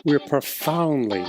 We're profoundly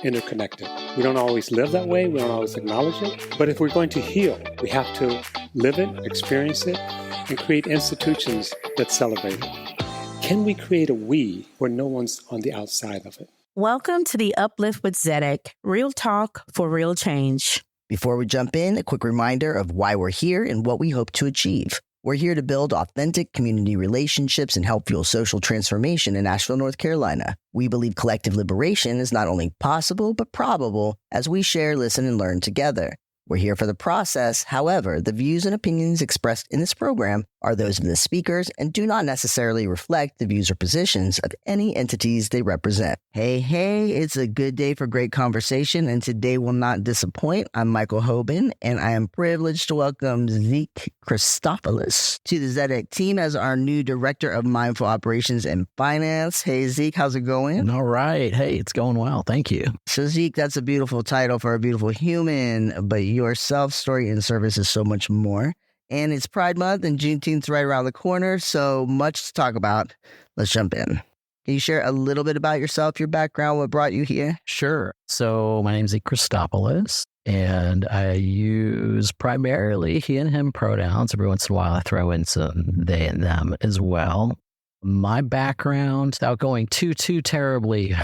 interconnected. We don't always live that way. We don't always acknowledge it. But if we're going to heal, we have to live it, experience it, and create institutions that celebrate it. Can we create a we where no one's on the outside of it? Welcome to the Uplift with Zedek, real talk for real change. Before we jump in, a quick reminder of why we're here and what we hope to achieve. We're here to build authentic community relationships and help fuel social transformation in Asheville, North Carolina. We believe collective liberation is not only possible, but probable as we share, listen, and learn together. We're here for the process. However, the views and opinions expressed in this program are those of the speakers and do not necessarily reflect the views or positions of any entities they represent. Hey, it's a good day for great conversation, and today will not disappoint. I'm Michael Hoban, and I am privileged to welcome Zeke Christopoulos to the Tzedek team as our new Director of Mindful Operations and Finance. Hey, Zeke, how's it going? All right. Hey, it's going well. Thank you. So, Zeke, that's a beautiful title for a beautiful human, but your self-story and service is so much more. And it's Pride Month and Juneteenth's right around the corner, so much to talk about. Let's jump in. Can you share a little bit about yourself, your background, what brought you here? Sure. So my name's Zeke Christopoulos, and I use primarily he and him pronouns. Every once in a while, I throw in some they and them as well. My background, without going too terribly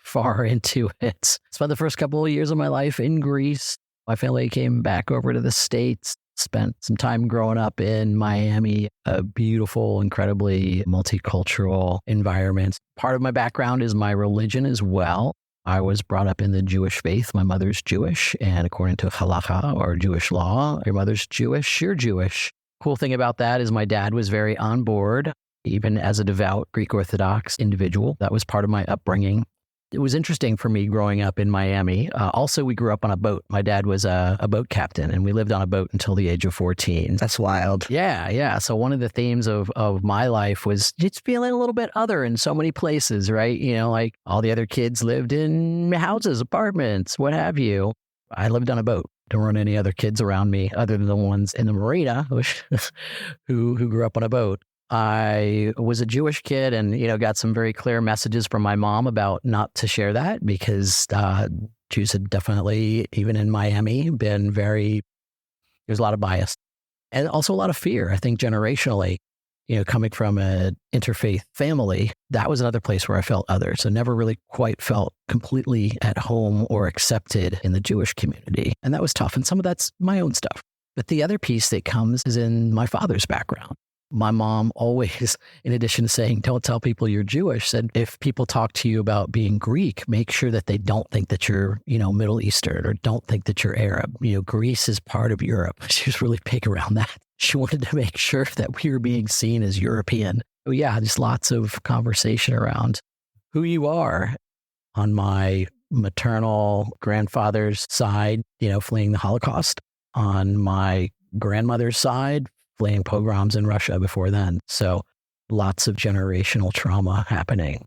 far into it, spent the first couple of years of my life in Greece. My family came back over to the States, spent some time growing up in Miami, a beautiful, incredibly multicultural environment. Part of my background is my religion as well. I was brought up in the Jewish faith. My mother's Jewish, and according to halakha, or Jewish law, your mother's Jewish, you're Jewish. Cool thing about that is my dad was very on board, even as a devout Greek Orthodox individual. That was part of my upbringing. It was interesting for me growing up in Miami. Also, we grew up on a boat. My dad was a boat captain, and we lived on a boat until the age of 14. That's wild. Yeah. So one of the themes of my life was just feeling a little bit other in so many places, right? You know, like all the other kids lived in houses, apartments, what have you. I lived on a boat. Don't run any other kids around me other than the ones in the marina who grew up on a boat. I was a Jewish kid and, got some very clear messages from my mom about not to share that because Jews had definitely, even in Miami, been there's a lot of bias and also a lot of fear, I think, generationally, coming from an interfaith family. That was another place where I felt other. So never really quite felt completely at home or accepted in the Jewish community. And that was tough. And some of that's my own stuff. But the other piece that comes is in my father's background. My mom always, in addition to saying, don't tell people you're Jewish, said, if people talk to you about being Greek, make sure that they don't think that you're, Middle Eastern or don't think that you're Arab. Greece is part of Europe. She was really big around that. She wanted to make sure that we were being seen as European. So yeah, just lots of conversation around who you are. On my maternal grandfather's side, fleeing the Holocaust. On my grandmother's side, fleeing pogroms in Russia before then. So lots of generational trauma happening.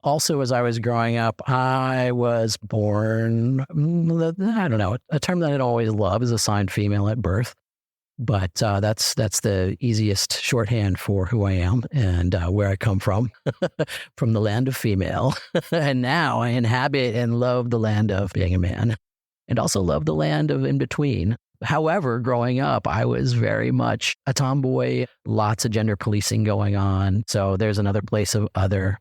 Also, as I was growing up, I was born, I don't know, a term that I'd always loved is assigned female at birth. But that's the easiest shorthand for who I am and where I come from the land of female. And now I inhabit and love the land of being a man and also love the land of in between. However, growing up, I was very much a tomboy, lots of gender policing going on. So there's another place of other.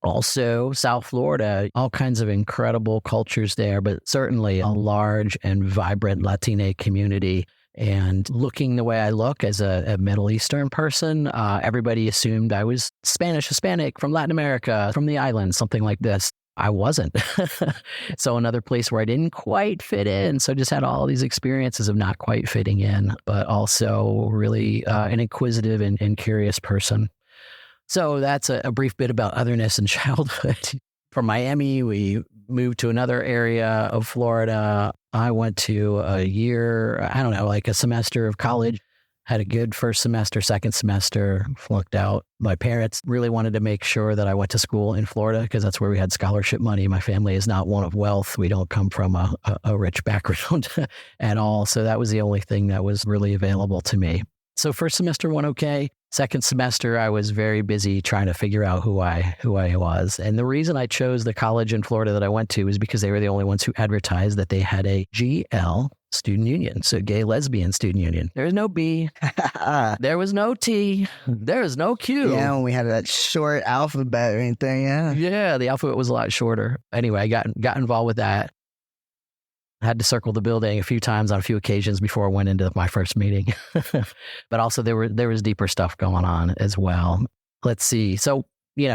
Also, South Florida, all kinds of incredible cultures there, but certainly a large and vibrant Latina community. And looking the way I look as a Middle Eastern person, everybody assumed I was Spanish, Hispanic, from Latin America, from the islands, something like this. I wasn't. So another place where I didn't quite fit in. So just had all these experiences of not quite fitting in, but also really an inquisitive and curious person. So that's a brief bit about otherness and childhood. From Miami, we moved to another area of Florida. I went to a semester of college. Had a good first semester, second semester, flunked out. My parents really wanted to make sure that I went to school in Florida because that's where we had scholarship money. My family is not one of wealth. We don't come from a rich background at all. So that was the only thing that was really available to me. So first semester went okay. Second semester, I was very busy trying to figure out who I was. And the reason I chose the college in Florida that I went to was because they were the only ones who advertised that they had a GL student union, so gay lesbian student union. There was no B, there was no T, there was no Q. Yeah, when we had that short alphabet right there, yeah. Yeah, the alphabet was a lot shorter. Anyway, I got involved with that. I had to circle the building a few times on a few occasions before I went into my first meeting. But also there was deeper stuff going on as well. Let's see. So,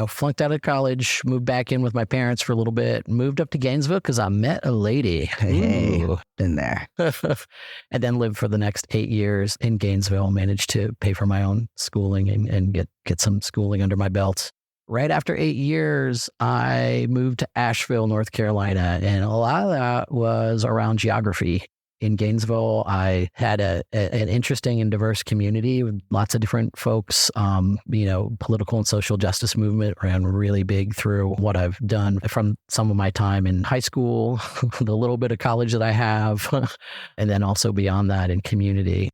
flunked out of college, moved back in with my parents for a little bit, moved up to Gainesville because I met a lady. Hey, been there. And then lived for the next 8 years in Gainesville, managed to pay for my own schooling and get some schooling under my belt. Right after 8 years, I moved to Asheville, North Carolina, and a lot of that was around geography. In Gainesville, I had an interesting and diverse community with lots of different folks. Political and social justice movement ran really big through what I've done from some of my time in high school, the little bit of college that I have, and then also beyond that in community.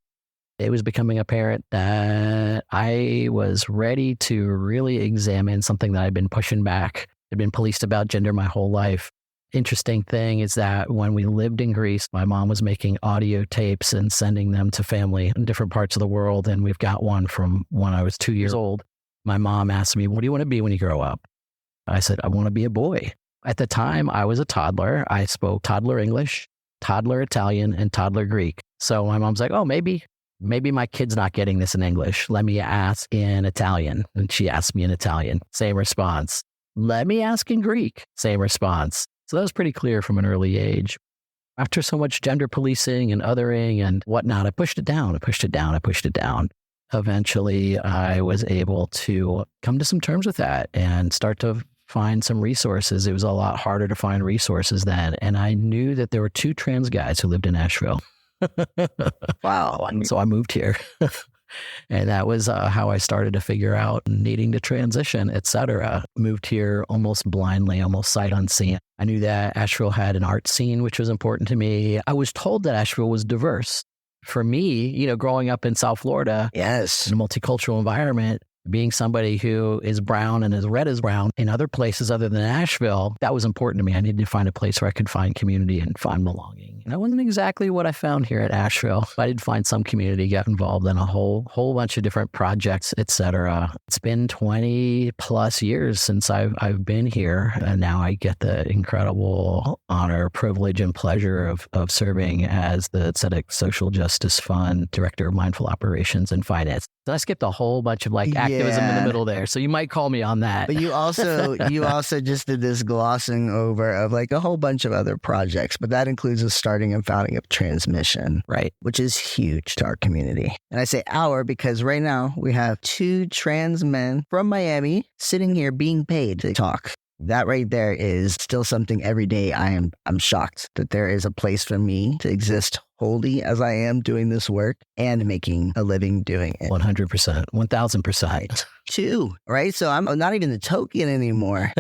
It was becoming apparent that I was ready to really examine something that I'd been pushing back. I'd been policed about gender my whole life. Interesting thing is that when we lived in Greece, my mom was making audio tapes and sending them to family in different parts of the world. And we've got one from when I was 2 years old. My mom asked me, "What do you want to be when you grow up?" I said, "I want to be a boy." At the time, I was a toddler. I spoke toddler English, toddler Italian, and toddler Greek. So my mom's like, "Oh, maybe my kid's not getting this in English. Let me ask in Italian." And she asked me in Italian. Same response. "Let me ask in Greek." Same response. So that was pretty clear from an early age. After so much gender policing and othering and whatnot, I pushed it down. Eventually, I was able to come to some terms with that and start to find some resources. It was a lot harder to find resources then. And I knew that there were 2 trans guys who lived in Asheville. Wow. So I moved here. And that was how I started to figure out needing to transition, et cetera. Moved here almost blindly, almost sight unseen. I knew that Asheville had an art scene, which was important to me. I was told that Asheville was diverse. For me, growing up in South Florida, Yes. in a multicultural environment, being somebody who is brown and is red as brown in other places other than Asheville, that was important to me. I needed to find a place where I could find community and find belonging. And that wasn't exactly what I found here at Asheville. I did find some community, got involved in a whole bunch of different projects, et cetera. It's been 20 plus years since I've been here. And now I get the incredible honor, privilege, and pleasure of serving as the Tzedek Social Justice Fund Director of Mindful Operations and Finance. So I skipped a whole bunch of activism in the middle there. So you might call me on that. But you also just did this glossing over of a whole bunch of other projects, but that includes the starting and founding of Transmission, right? Which is huge to our community. And I say our because right now we have 2 trans men from Miami sitting here being paid to talk. That right there is still something every day I'm shocked that there is a place for me to exist wholly as I am doing this work and making a living doing it. 100%, 1000%. 2, right? So I'm not even the token anymore.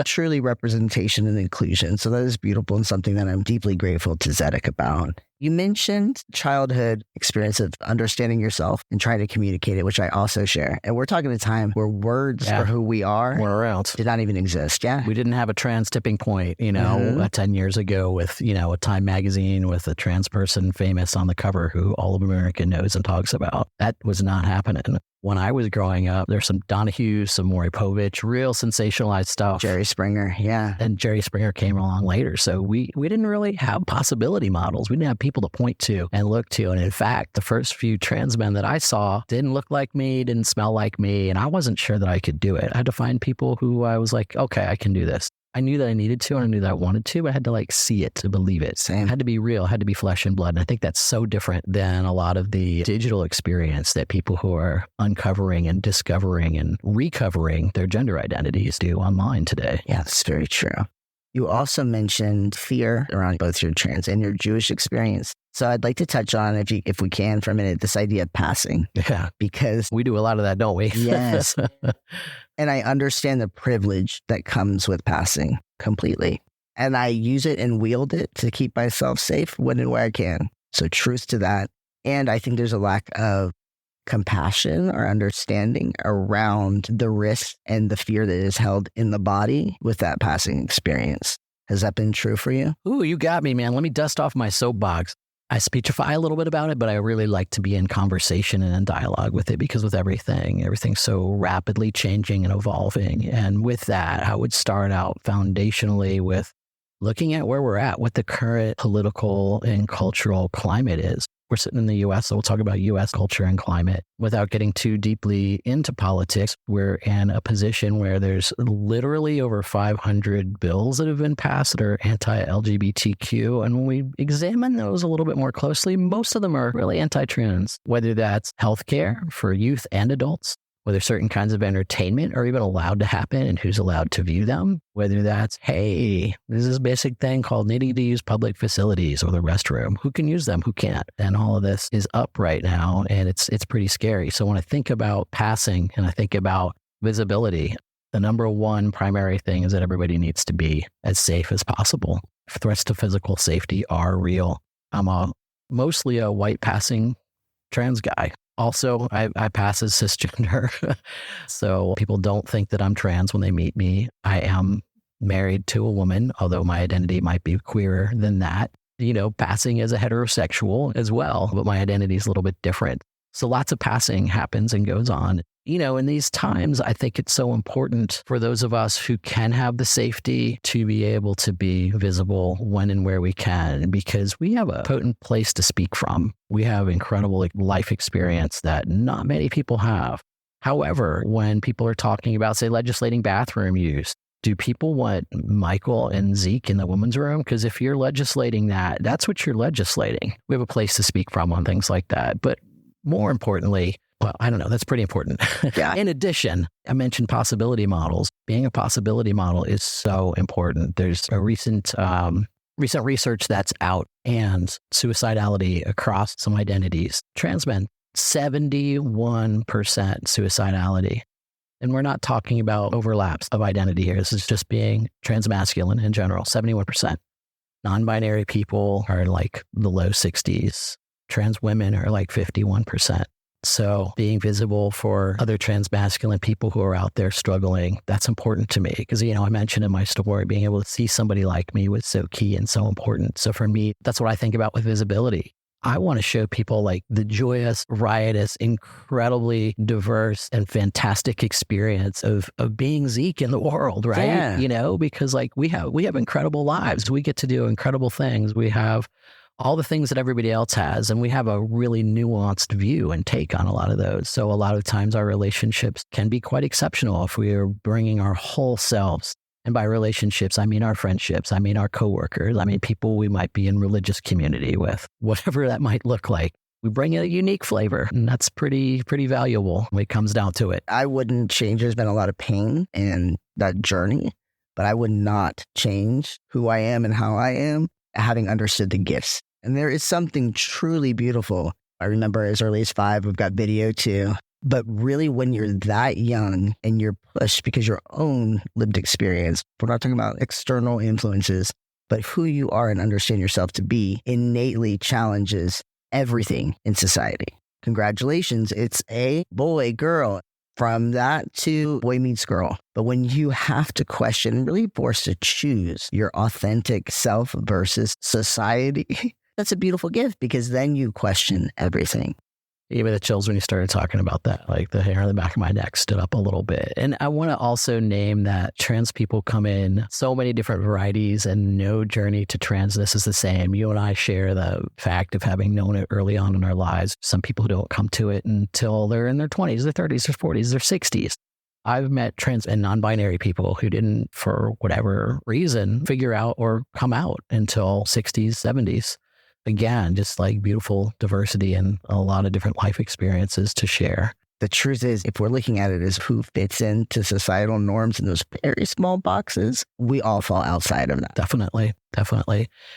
Truly representation and inclusion. So that is beautiful and something that I'm deeply grateful to Tzedek about. You mentioned childhood experience of understanding yourself and trying to communicate it, which I also share. And we're talking a time where words for who we are we're around. Did not even exist. Yeah. We didn't have a trans tipping point, 10 years ago with, a Time magazine with a trans person famous on the cover who all of America knows and talks about. That was not happening. When I was growing up, there's some Donahue, some Maury Povich, real sensationalized stuff. Jerry Springer, yeah. And Jerry Springer came along later. So we didn't really have possibility models. We didn't have people to point to and look to. And in fact, the first few trans men that I saw didn't look like me, didn't smell like me. And I wasn't sure that I could do it. I had to find people who I was like, okay, I can do this. I knew that I needed to, and I knew that I wanted to, but I had to see it to believe it. Same. It had to be real, it had to be flesh and blood. And I think that's so different than a lot of the digital experience that people who are uncovering and discovering and recovering their gender identities do online today. Yeah, that's very true. You also mentioned fear around both your trans and your Jewish experience. So I'd like to touch on, if we can for a minute, this idea of passing. Yeah. Because we do a lot of that, don't we? Yes. And I understand the privilege that comes with passing completely. And I use it and wield it to keep myself safe when and where I can. So truth to that. And I think there's a lack of compassion or understanding around the risk and the fear that is held in the body with that passing experience. Has that been true for you? Ooh, you got me, man. Let me dust off my soapbox. I speechify a little bit about it, but I really like to be in conversation and in dialogue with it because with everything's so rapidly changing and evolving. And with that, I would start out foundationally with looking at where we're at, what the current political and cultural climate is. We're sitting in the U.S., so we'll talk about U.S. culture and climate. Without getting too deeply into politics, we're in a position where there's literally over 500 bills that have been passed that are anti-LGBTQ. And when we examine those a little bit more closely, most of them are really anti-trans, whether that's healthcare for youth and adults, whether certain kinds of entertainment are even allowed to happen and who's allowed to view them, whether that's, hey, there's this basic thing called needing to use public facilities or the restroom. Who can use them? Who can't? And all of this is up right now, and it's pretty scary. So when I think about passing and I think about visibility, the number one primary thing is that everybody needs to be as safe as possible. Threats to physical safety are real. I'm mostly a white passing trans guy. Also, I pass as cisgender, so people don't think that I'm trans when they meet me. I am married to a woman, although my identity might be queerer than that. Passing as a heterosexual as well, but my identity is a little bit different. So lots of passing happens and goes on. In these times, I think it's so important for those of us who can have the safety to be able to be visible when and where we can, because we have a potent place to speak from. We have incredible life experience that not many people have. However, when people are talking about, say, legislating bathroom use, do people want Michael and Zeke in the women's room? Because if you're legislating that, that's what you're legislating. We have a place to speak from on things like that. But more importantly, well, I don't know. That's pretty important. Yeah. In addition, I mentioned possibility models. Being a possibility model is so important. There's a recent research that's out, and suicidality across some identities. Trans men, 71% suicidality. And we're not talking about overlaps of identity here. This is just being transmasculine in general, 71%. Non-binary people are like the low 60s. Trans women are like 51%. So being visible for other transmasculine people who are out there struggling, that's important to me because, I mentioned in my story, being able to see somebody like me was so key and so important. So for me, that's what I think about with visibility. I want to show people like the joyous, riotous, incredibly diverse and fantastic experience of being Zeke in the world, right? Yeah. Because like we have incredible lives. We get to do incredible things. We have all the things that everybody else has. And we have a really nuanced view and take on a lot of those. So a lot of times our relationships can be quite exceptional if we are bringing our whole selves. And by relationships, I mean our friendships. I mean our coworkers. I mean people we might be in religious community with, whatever that might look like. We bring a unique flavor, and that's pretty valuable when it comes down to it. I wouldn't change. There's been a lot of pain in that journey, but I would not change who I am and how I am, having understood the gifts. And there is something truly beautiful. I remember as early as 5, we've got video too. But really, when you're that young and you're pushed because your own lived experience, we're not talking about external influences, but who you are and understand yourself to be innately challenges everything in society. Congratulations. It's a boy, girl. From that to boy meets girl. But when you have to question, really forced to choose your authentic self versus society, that's a beautiful gift because then you question everything. Even the chills when you started talking about that, like the hair on the back of my neck stood up a little bit. And I want to also name that trans people come in so many different varieties and no journey to transness is the same. You and I share the fact of having known it early on in our lives. Some people who don't come to it until they're in their 20s, their 30s, their 40s, their 60s. I've met trans and non-binary people who didn't, for whatever reason, figure out or come out until 60s, 70s. Again, just like beautiful diversity and a lot of different life experiences to share. The truth is, if we're looking at it as who fits into societal norms in those very small boxes, we all fall outside of that. Definitely.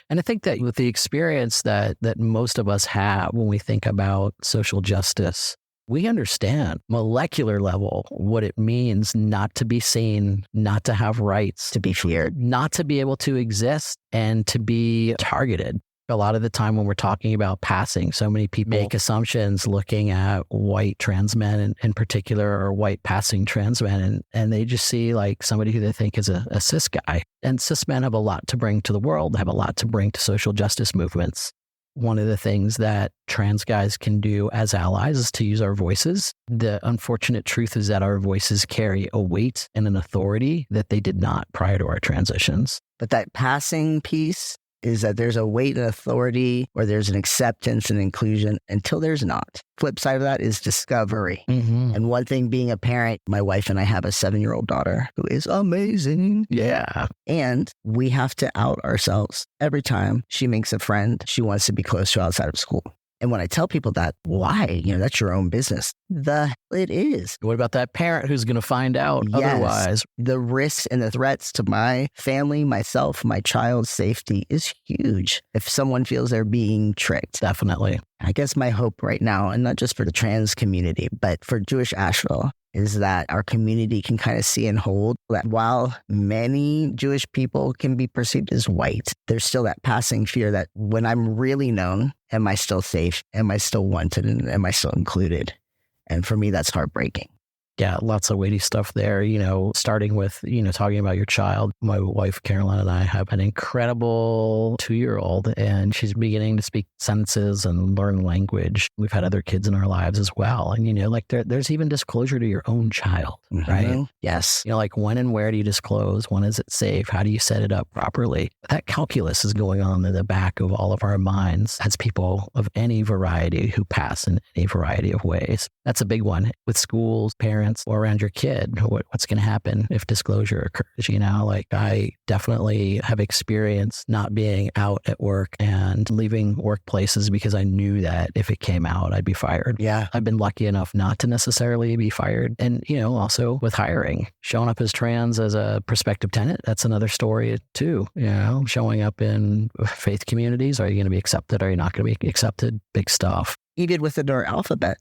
And I think that with the experience that most of us have when we think about social justice, we understand molecular level what it means not to be seen, not to have rights, To be feared. not to be able to exist, and to be targeted. A lot of the time when we're talking about passing, so many people make assumptions looking at white trans men in particular, or white passing trans men, and they just see like somebody who they think is a cis guy. And cis men have a lot to bring to the world, have a lot to bring to social justice movements. One of the things that trans guys can do as allies is to use our voices. The unfortunate truth is that our voices carry a weight and an authority that they did not prior to our transitions. But that passing piece is that there's a weight and authority, or there's an acceptance and inclusion until there's not. Flip side of that is discovery. Mm-hmm. And one thing being a parent, my wife and I have a 7-year-old daughter who is amazing. Yeah. And we have to out ourselves every time she makes a friend she wants to be close to outside of school. And when I tell people that, why? That's your own business. The hell it is. What about that parent who's going to find out otherwise? The risks and the threats to my family, myself, my child's safety is huge if someone feels they're being tricked. Definitely. I guess my hope right now, and not just for the trans community, but for Jewish Asheville, is that our community can kind of see and hold that while many Jewish people can be perceived as white, there's still that passing fear that when I'm really known, am I still safe? Am I still wanted? And am I still included? And for me, that's heartbreaking. Yeah, lots of weighty stuff there, starting with, talking about your child. My wife, Caroline, and I have an incredible 2-year-old, and she's beginning to speak sentences and learn language. We've had other kids in our lives as well. And, there's even disclosure to your own child, right? Yes. When and where do you disclose? When is it safe? How do you set it up properly? That calculus is going on in the back of all of our minds as people of any variety who pass in any variety of ways. That's a big one with schools, parents, or around your kid. What's going to happen if disclosure occurs? I definitely have experienced not being out at work and leaving workplaces because I knew that if it came out, I'd be fired. Yeah. I've been lucky enough not to necessarily be fired. And, also with hiring, showing up as trans as a prospective tenant, that's another story too. Showing up in faith communities. Are you going to be accepted? Are you not going to be accepted? Big stuff. Even within our alphabet,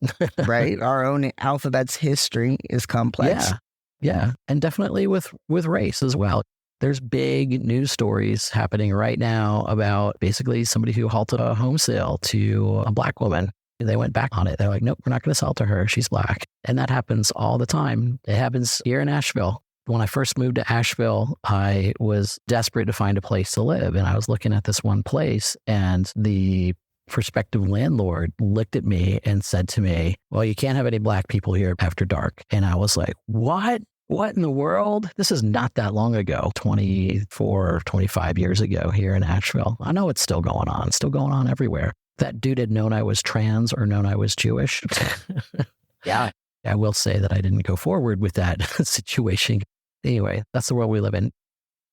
right? Our own alphabet's history is complex. Yeah. And definitely with race as well. There's big news stories happening right now about basically somebody who halted a home sale to a Black woman. They went back on it. They're like, nope, we're not going to sell to her. She's Black. And that happens all the time. It happens here in Asheville. When I first moved to Asheville, I was desperate to find a place to live. And I was looking at this one place, and the prospective landlord looked at me and said to me, well, you can't have any Black people here after dark. And I was like, what? What in the world? This is not that long ago, 24, 25 years ago here in Asheville. I know it's still going on. It's still going on everywhere. That dude had known I was trans or known I was Jewish. Yeah. I will say that I didn't go forward with that situation. Anyway, that's the world we live in.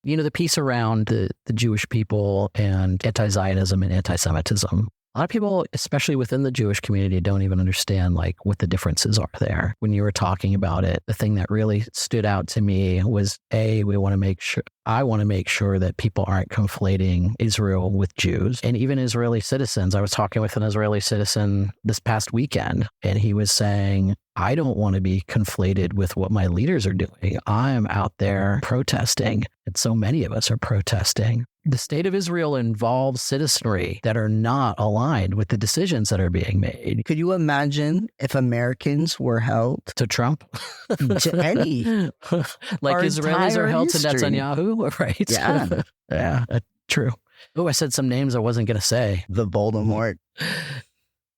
The piece around the Jewish people and anti-Zionism and anti-Semitism, a lot of people, especially within the Jewish community, don't even understand what the differences are there. When you were talking about it, the thing that really stood out to me was I want to make sure that people aren't conflating Israel with Jews and even Israeli citizens. I was talking with an Israeli citizen this past weekend, and he was saying, I don't want to be conflated with what my leaders are doing. I'm out there protesting, and so many of us are protesting. The state of Israel involves citizenry that are not aligned with the decisions that are being made. Could you imagine if Americans were held to Trump? To any. Like Israelis are held history. to Netanyahu, right? Yeah. Yeah, true. Oh, I said some names I wasn't going to say. The Voldemort.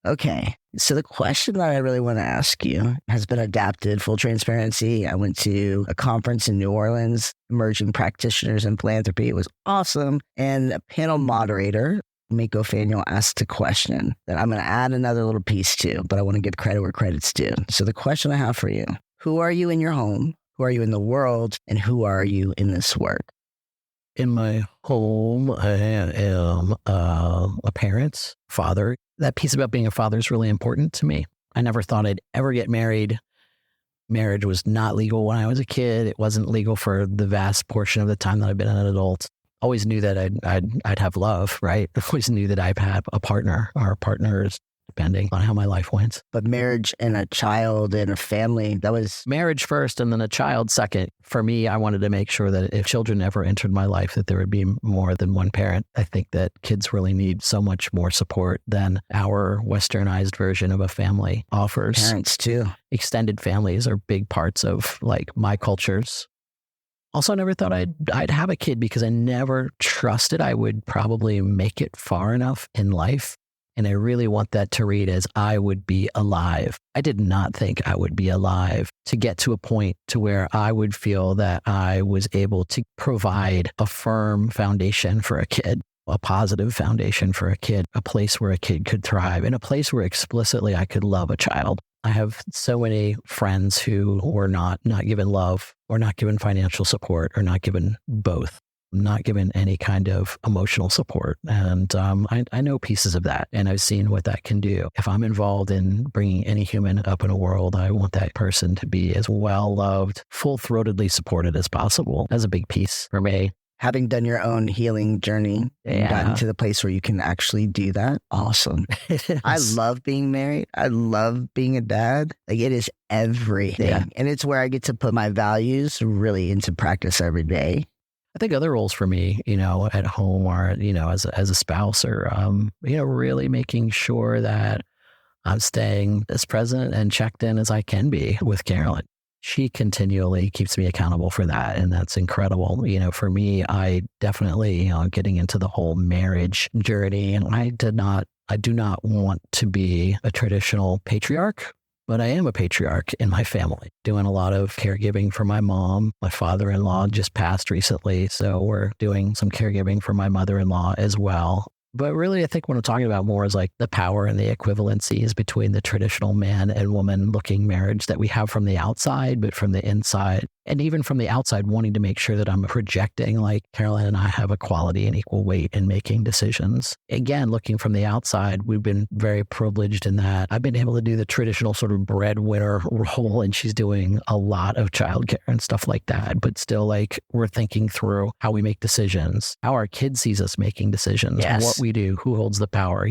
Okay. So the question that I really want to ask you has been adapted. Full transparency. I went to a conference in New Orleans, Emerging Practitioners in Philanthropy. It was awesome. And a panel moderator, Mako Faniel, asked a question that I'm going to add another little piece to, but I want to give credit where credit's due. So the question I have for you, who are you in your home? Who are you in the world? And who are you in this work? In my home, I am a parent, father. That piece about being a father is really important to me. I never thought I'd ever get married. Marriage was not legal when I was a kid. It wasn't legal for the vast portion of the time that I've been an adult. Always knew that I'd have love, right? Always knew that I've had a partner. Our partners depending on how my life went. But marriage and a child and a family, that was... Marriage first and then a child second. For me, I wanted to make sure that if children ever entered my life, that there would be more than one parent. I think that kids really need so much more support than our westernized version of a family offers. Parents too. Extended families are big parts of like my cultures. Also, I never thought I'd have a kid because I never trusted I would probably make it far enough in life. And I really want that to read as I would be alive. I did not think I would be alive to get to a point to where I would feel that I was able to provide a firm foundation for a kid, a positive foundation for a kid, a place where a kid could thrive, and a place where explicitly I could love a child. I have so many friends who were not given love or not given financial support or not given both, not given any kind of emotional support. And I know pieces of that, and I've seen what that can do. If I'm involved in bringing any human up in a world, I want that person to be as well loved, full-throatedly supported as possible. That's a big piece for me. Having done your own healing journey and gotten to the place where you can actually do that. Awesome. I love being married. I love being a dad. Like, it is everything. Yeah. And it's where I get to put my values really into practice every day. I think other roles for me, at home are, as a spouse or, really making sure that I'm staying as present and checked in as I can be with Carolyn. She continually keeps me accountable for that. And that's incredible. For me, I definitely, getting into the whole marriage journey, and I do not want to be a traditional patriarch, but I am a patriarch in my family, doing a lot of caregiving for my mom. My father-in-law just passed recently, so we're doing some caregiving for my mother-in-law as well. But really, I think what I'm talking about more is like the power and the equivalencies between the traditional man and woman looking marriage that we have from the outside, but from the inside. And even from the outside, wanting to make sure that I'm projecting like Carolyn and I have equality and equal weight in making decisions. Again, looking from the outside, we've been very privileged in that I've been able to do the traditional sort of breadwinner role, and she's doing a lot of childcare and stuff like that. But still, like, we're thinking through how we make decisions, how our kid sees us making decisions, what we do, who holds the power,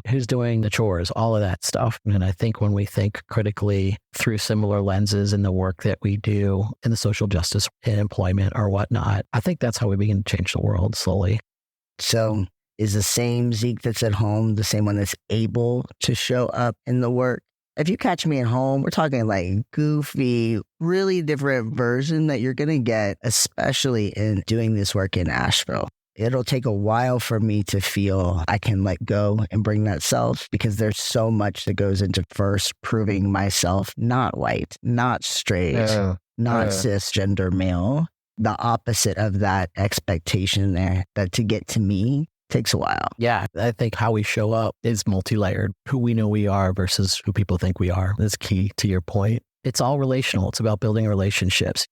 who's doing the chores, all of that stuff. And I think when we think critically through similar lenses in the work that we do in the social justice and employment or whatnot, I think that's how we begin to change the world slowly. So is the same Zeke that's at home the same one that's able to show up in the work? If you catch me at home, we're talking like goofy, really different version that you're going to get, especially in doing this work in Asheville. It'll take a while for me to feel I can let go and bring that self, because there's so much that goes into first proving myself not white, not straight, not cisgender male. The opposite of that expectation there, that to get to me takes a while. Yeah, I think how we show up is multi-layered. Who we know we are versus who people think we are is key to your point. It's all relational. It's about building relationships.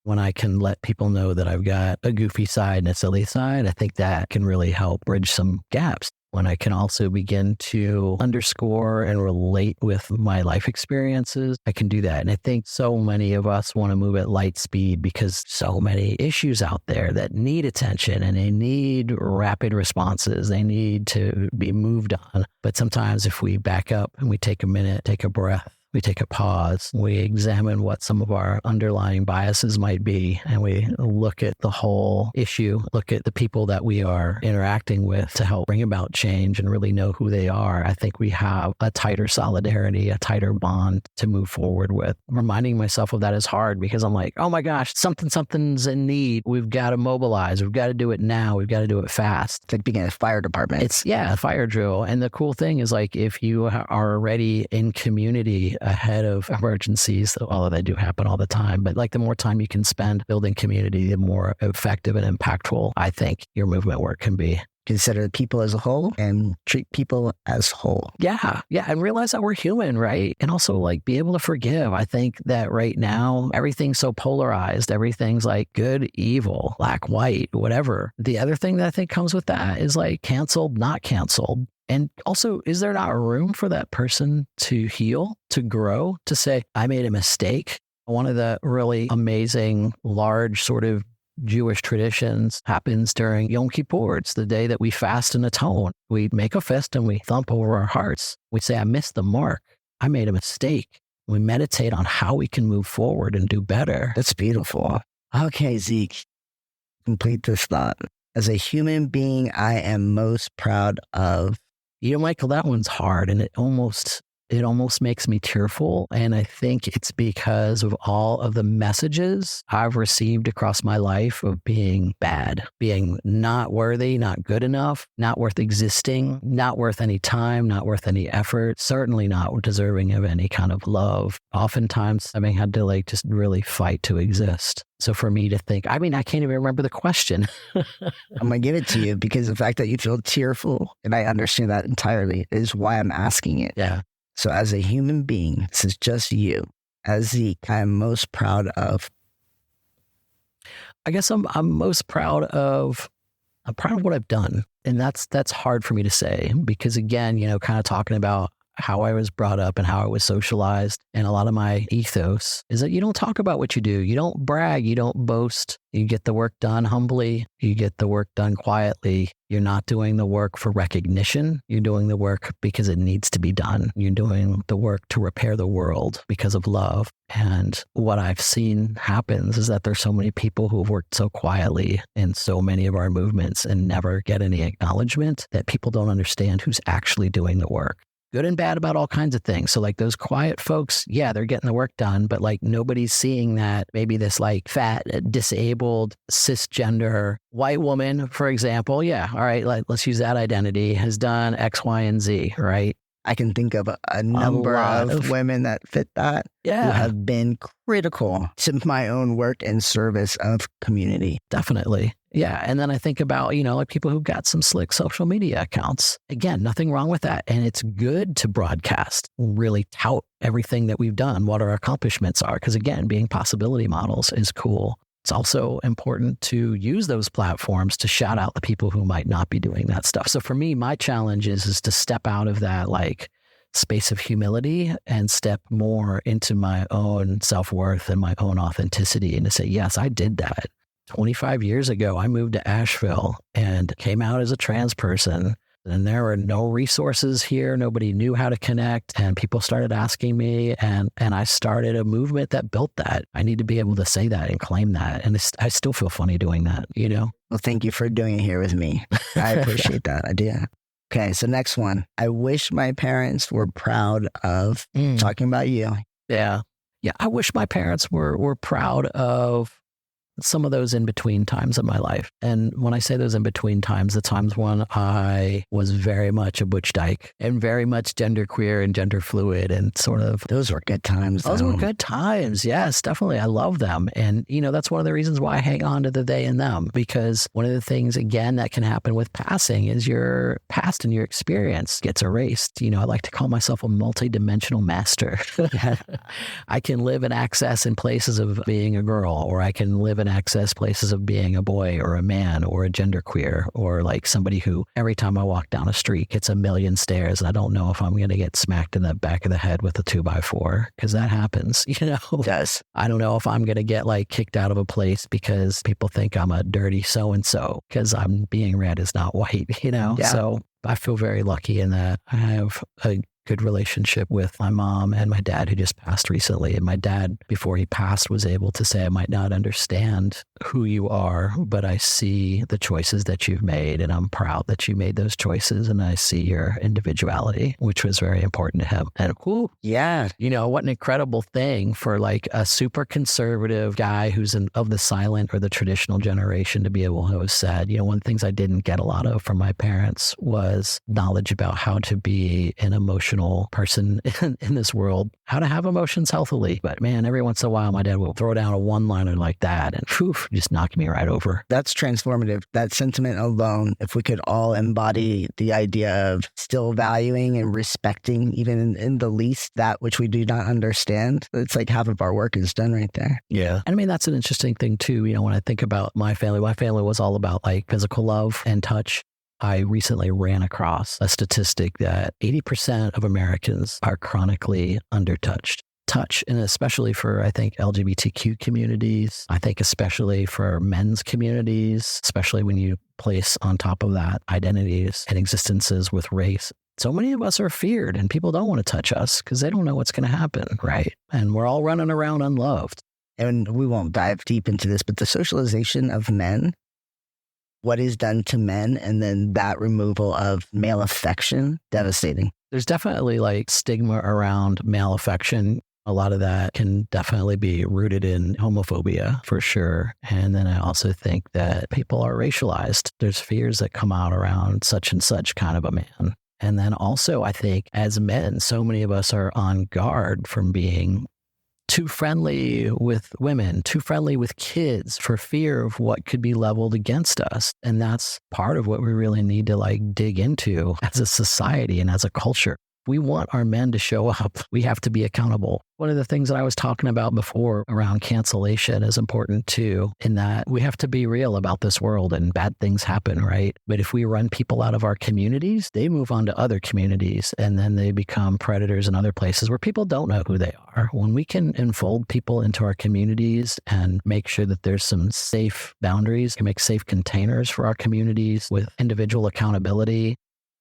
When I can let people know that I've got a goofy side and a silly side, I think that can really help bridge some gaps. When I can also begin to underscore and relate with my life experiences, I can do that. And I think so many of us want to move at light speed because so many issues out there that need attention and they need rapid responses. They need to be moved on. But sometimes if we back up and we take a minute, take a breath, we take a pause, we examine what some of our underlying biases might be, and we look at the whole issue, look at the people that we are interacting with to help bring about change and really know who they are. I think we have a tighter solidarity, a tighter bond to move forward with. Reminding myself of that is hard because I'm like, oh my gosh, something's in need. We've got to mobilize. We've got to do it now. We've got to do it fast. It's like being a fire department. It's, a fire drill. And the cool thing is, like, if you are already in community ahead of emergencies, although they do happen all the time, but like the more time you can spend building community, the more effective and impactful I think your movement work can be. Consider people as a whole and treat people as whole. Yeah. And realize that we're human, right? And also like be able to forgive. I think that right now, everything's so polarized. Everything's like good, evil, black, white, whatever. The other thing that I think comes with that is like canceled, not canceled. And also, is there not room for that person to heal, to grow, to say, I made a mistake? One of the really amazing, large sort of Jewish traditions happens during Yom Kippur. It's the day that we fast and atone. We make a fist and we thump over our hearts. We say, I missed the mark. I made a mistake. We meditate on how we can move forward and do better. That's beautiful. Okay, Zeke, complete this thought. As a human being, I am most proud of. Michael, that one's hard, and it almost makes me tearful. And I think it's because of all of the messages I've received across my life of being bad, being not worthy, not good enough, not worth existing, not worth any time, not worth any effort, certainly not deserving of any kind of love. Oftentimes having had to just really fight to exist. So for me to think, I can't even remember the question. I'm going to give it to you because the fact that you feel tearful, and I understand that entirely, is why I'm asking it. Yeah. So as a human being, this is just you. As Zeke, I am most proud of. I guess I'm most proud of what I've done. And that's hard for me to say because again, kind of talking about how I was brought up and how I was socialized. And a lot of my ethos is that you don't talk about what you do. You don't brag. You don't boast. You get the work done humbly. You get the work done quietly. You're not doing the work for recognition. You're doing the work because it needs to be done. You're doing the work to repair the world because of love. And what I've seen happens is that there's so many people who've worked so quietly in so many of our movements and never get any acknowledgement that people don't understand who's actually doing the work. Good and bad about all kinds of things. So those quiet folks, yeah, they're getting the work done, but nobody's seeing that maybe this fat, disabled, cisgender white woman, for example, yeah, all right, let's use that identity, has done X, Y, and Z, right? I can think of a number of women that fit that who have been critical to my own work and service of community. Definitely. Yeah. And then I think about, people who've got some slick social media accounts. Again, nothing wrong with that. And it's good to broadcast, really tout everything that we've done, what our accomplishments are. Because again, being possibility models is cool. It's also important to use those platforms to shout out the people who might not be doing that stuff. So for me, my challenge is to step out of that space of humility and step more into my own self-worth and my own authenticity and to say, yes, I did that. 25 years ago, I moved to Asheville and came out as a trans person. And there were no resources here. Nobody knew how to connect. And people started asking me. And I started a movement that built that. I need to be able to say that and claim that. And I still feel funny doing that, Well, thank you for doing it here with me. I appreciate that idea. Okay, so next one. I wish my parents were proud of talking about you. Yeah. Yeah. I wish my parents were proud of some of those in-between times of my life. And when I say those in-between times, the times when I was very much a butch dyke and very much genderqueer and gender fluid and sort of... Those were good times. Those were good times. Yes, definitely. I love them. And, that's one of the reasons why I hang on to the they and them, because one of the things, again, that can happen with passing is your past and your experience gets erased. I like to call myself a multidimensional master. I can live in access in places of being a girl, or I can live in access places of being a boy or a man or a genderqueer or somebody who every time I walk down a street gets a million stares and I don't know if I'm going to get smacked in the back of the head with a 2x4 because that happens, It does. I don't know if I'm going to get kicked out of a place because people think I'm a dirty so-and-so because I'm being red is not white, Yeah. So I feel very lucky in that I have a good relationship with my mom and my dad who just passed recently. And my dad, before he passed, was able to say, I might not understand who you are, but I see the choices that you've made and I'm proud that you made those choices. And I see your individuality, which was very important to him. And yeah, what an incredible thing for a super conservative guy who's of the silent or the traditional generation to be able to have said, one of the things I didn't get a lot of from my parents was knowledge about how to be an emotional person in this world, how to have emotions healthily. But man, every once in a while, my dad will throw down a one-liner like that and just knock me right over. That's transformative. That sentiment alone, if we could all embody the idea of still valuing and respecting, even in the least, that which we do not understand, it's half of our work is done right there. Yeah. And that's an interesting thing too. When I think about my family was all about physical love and touch. I recently ran across a statistic that 80% of Americans are chronically undertouched. touch, and especially for, I think, LGBTQ communities. I think especially for men's communities, especially when you place on top of that identities and existences with race. So many of us are feared, and people don't want to touch us because they don't know what's going to happen, right? And we're all running around unloved. And we won't dive deep into this, but the socialization of men, what is done to men, and then that removal of male affection, devastating. There's definitely like stigma around male affection. A lot of that can definitely be rooted in homophobia for sure. And then I also think that people are racialized. There's fears that come out around such and such kind of a man. And then also I think as men, so many of us are on guard from being too friendly with women, too friendly with kids for fear of what could be leveled against us. And that's part of what we really need to like dig into as a society and as a culture. We want our men to show up. We have to be accountable. One of the things that I was talking about before around cancellation is important too, in that we have to be real about this world and bad things happen, right? But if we run people out of our communities, they move on to other communities and then they become predators in other places where people don't know who they are. When we can enfold people into our communities and make sure that there's some safe boundaries, can make safe containers for our communities with individual accountability,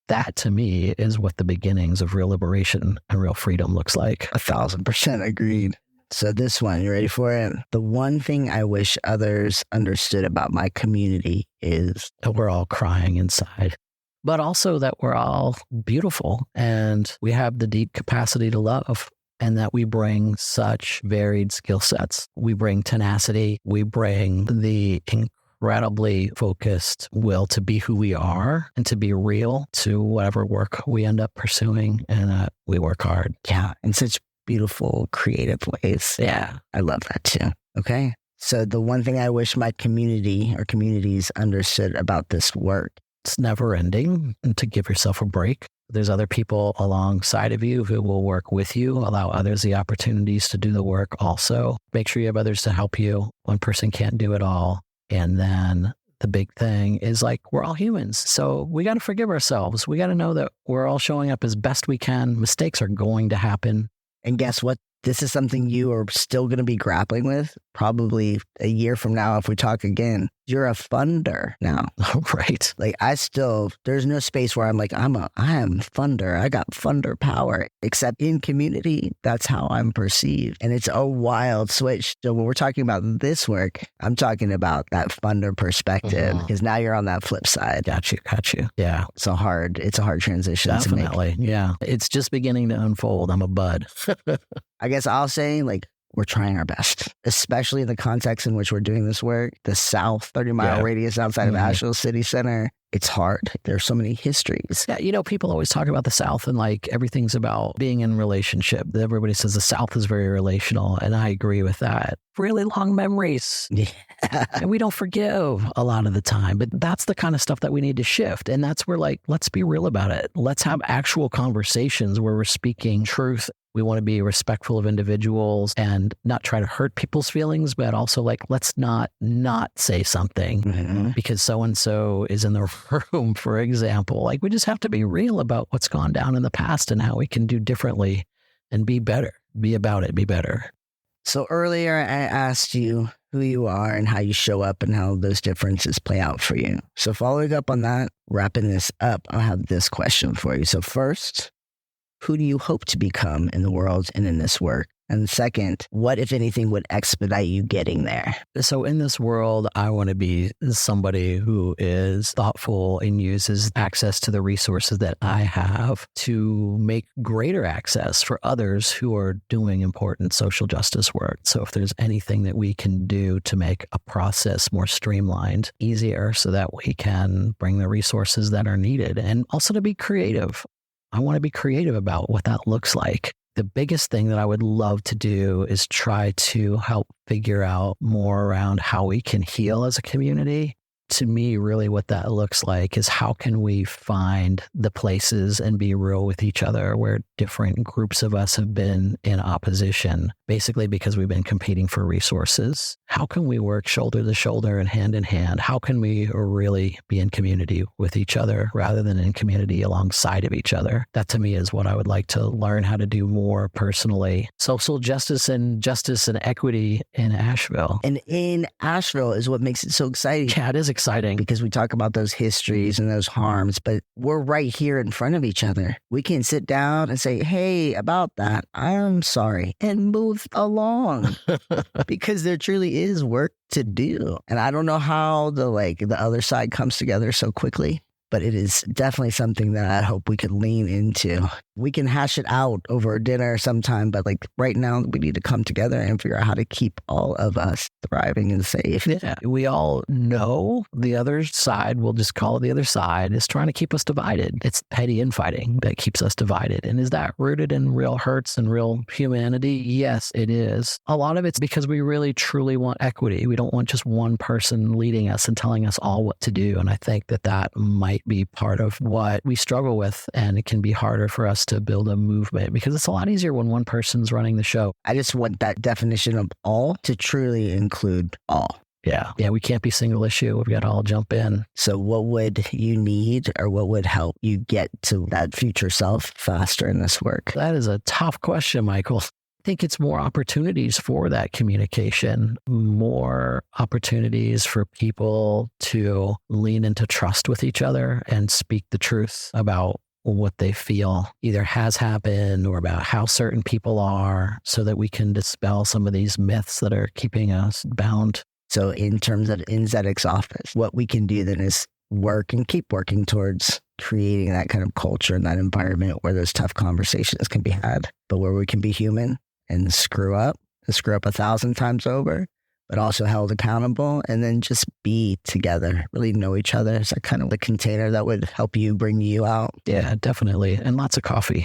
that to me is what the beginnings of real liberation and real freedom looks like. 1,000% agreed. So this one, you ready for it? The one thing I wish others understood about my community is that we're all crying inside, but also that we're all beautiful and we have the deep capacity to love, and that we bring such varied skill sets. We bring tenacity. We bring the incredibly focused will to be who we are and to be real to whatever work we end up pursuing, and we work hard. Yeah, in such beautiful, creative ways. Yeah. I love that too. Okay. So the one thing I wish my community or communities understood about this work. It's never ending, and to give yourself a break. There's other people alongside of you who will work with you. Allow others the opportunities to do the work also. Make sure you have others to help you. One person can't do it all. And then the big thing is like, we're all humans. So we got to forgive ourselves. We got to know that we're all showing up as best we can. Mistakes are going to happen. And guess what? This is something you are still going to be grappling with probably a year from now if we talk again. You're a funder now. Right. Like there's no space where I'm like, I am funder. I got funder power, except in community. That's how I'm perceived. And it's a wild switch. So when we're talking about this work, I'm talking about that funder perspective because now you're on that flip side. Got you. Yeah. It's a hard transition Definitely. to make. Yeah. It's just beginning to unfold. I'm a bud. I guess I'll say like, we're trying our best, especially in the context in which we're doing this work. The South 30-mile radius outside of Asheville City Center. It's hard. There's so many histories. Yeah, people always talk about the South and like everything's about being in relationship. Everybody says the South is very relational, and I agree with that. Really long memories. Yeah. And we don't forgive a lot of the time, but that's the kind of stuff that we need to shift. And that's where like, let's be real about it. Let's have actual conversations where we're speaking truth. We want to be respectful of individuals and not try to hurt people's feelings, but also like, let's not say something because so-and-so is in the room, for example. Like, we just have to be real about what's gone down in the past and how we can do differently and be better. Be about it. Be better. So earlier I asked you who you are and how you show up and how those differences play out for you. So following up on that, wrapping this up, I'll have this question for you. So first, who do you hope to become in the world and in this work? And second, what, if anything, would expedite you getting there? So in this world, I want to be somebody who is thoughtful and uses access to the resources that I have to make greater access for others who are doing important social justice work. So if there's anything that we can do to make a process more streamlined, easier, so that we can bring the resources that are needed, and also to be creative. I want to be creative about what that looks like. The biggest thing that I would love to do is try to help figure out more around how we can heal as a community. to me, really what that looks like is how can we find the places and be real with each other where different groups of us have been in opposition, basically because we've been competing for resources. How can we work shoulder to shoulder and hand in hand? How can we really be in community with each other rather than in community alongside of each other? That to me is what I would like to learn how to do more personally. Social justice and equity in Asheville. And in Asheville is what makes it so exciting. Yeah, it is exciting. Because we talk about those histories and those harms, but we're right here in front of each other. We can sit down and say, hey, about that, I'm sorry, and move along because there truly is work to do. And I don't know how the other side comes together so quickly, but it is definitely something that I hope we could lean into. We can hash it out over dinner sometime, but right now we need to come together and figure out how to keep all of us thriving and safe. Yeah, we all know the other side, we'll just call it the other side, is trying to keep us divided. It's petty infighting that keeps us divided. And is that rooted in real hurts and real humanity? Yes, it is. A lot of it's because we really truly want equity. We don't want just one person leading us and telling us all what to do. And I think that might be part of what we struggle with. And it can be harder for us to build a movement because it's a lot easier when one person's running the show. I just want that definition of all to truly include all. Yeah, we can't be single issue. We've got to all jump in. So what would you need or what would help you get to that future self faster in this work? That is a tough question, Michael. I think it's more opportunities for that communication, more opportunities for people to lean into trust with each other and speak the truth about what they feel either has happened or about how certain people are so that we can dispel some of these myths that are keeping us bound. So in terms of in Zedek's office, what we can do then is work and keep working towards creating that kind of culture and that environment where those tough conversations can be had, but where we can be human and screw up 1,000 times over, but also held accountable and then just be together, really know each other. Is that kind of the container that would help you bring you out? Yeah, definitely. And lots of coffee.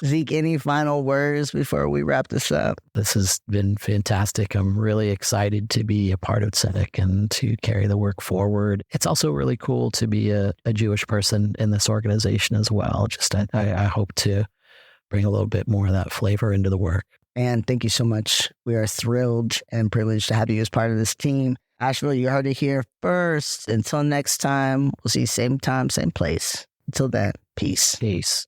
Zeke, any final words before we wrap this up? This has been fantastic. I'm really excited to be a part of Tzedek and to carry the work forward. It's also really cool to be a Jewish person in this organization as well. I hope to bring a little bit more of that flavor into the work. And thank you so much. We are thrilled and privileged to have you as part of this team. Asheville, you heard it here first. Until next time, we'll see you same time, same place. Until then, peace. Peace.